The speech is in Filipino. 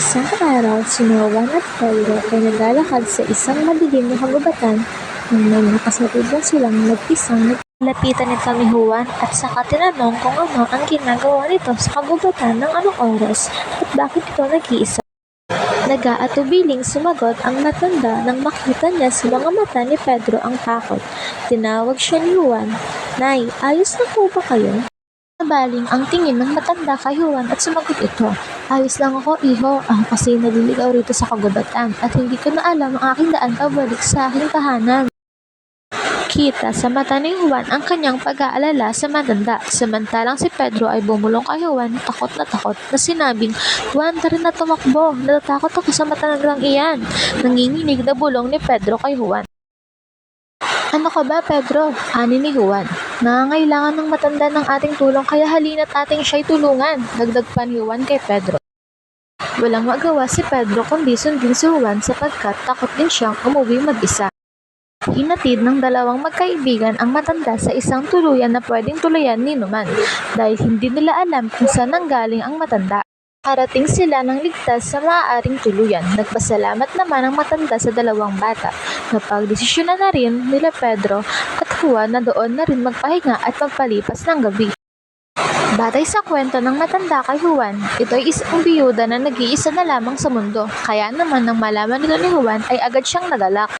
Isang araw, sina Juan at Pedro ay naglalakad sa isang madilim na kagubatan nang may nakasalubong silang mag-isang naglapitan nito ni Juan at saka tinanong kung ano ang ginagawa nito sa kagubatan ng anong oras at bakit ito nag-iisa. Nag-aatubiling sumagot ang matanda nang makita niya sa mga mata ni Pedro ang takot. Tinawag siya ni Juan, "Nay, ayos na po ba kayo?" Nabaling ang tingin ng matanda kay Juan at sumagot ito, "Ayos lang ako, iho. Ako kasi naliligaw rito sa kagubatan at hindi ko na alam ang aking daan pabalik sa aking tahanan." Kita sa mata ni Juan ang kanyang pag-aalala sa matanda. Samantalang si Pedro ay bumulong kay Juan na sinabing, "Juan, tara na tumakbo. Natatakot ako sa matandang iyan." Nanginginig na bulong ni Pedro kay Juan. "Ano ka ba, Pedro?" ani ni Juan. "Nangangailangan ng matanda ng ating tulong kaya halina't ating siya'y tulungan." Dagdag pa ni Juan kay Pedro. Walang magawa si Pedro kundi sundin si Juan sapagkat takot din siyang umuwi mag-isa. Hinatid ng dalawang magkaibigan ang matanda sa isang tuluyan na pwedeng tuluyan ni Numan dahil hindi nila alam kung saan nanggaling ang matanda. Harating sila ng ligtas sa maaaring tuluyan. Nagpasalamat naman ang matanda sa dalawang bata. Napagdesisyonan na rin nila Pedro at Juan na doon na rin magpahinga at magpalipas ng gabi. Batay sa kwento ng matanda kay Juan, ito ay isang biyuda na nag-iisa na lamang sa mundo. Kaya naman nang malaman nito ni Juan ay agad siyang nagalak.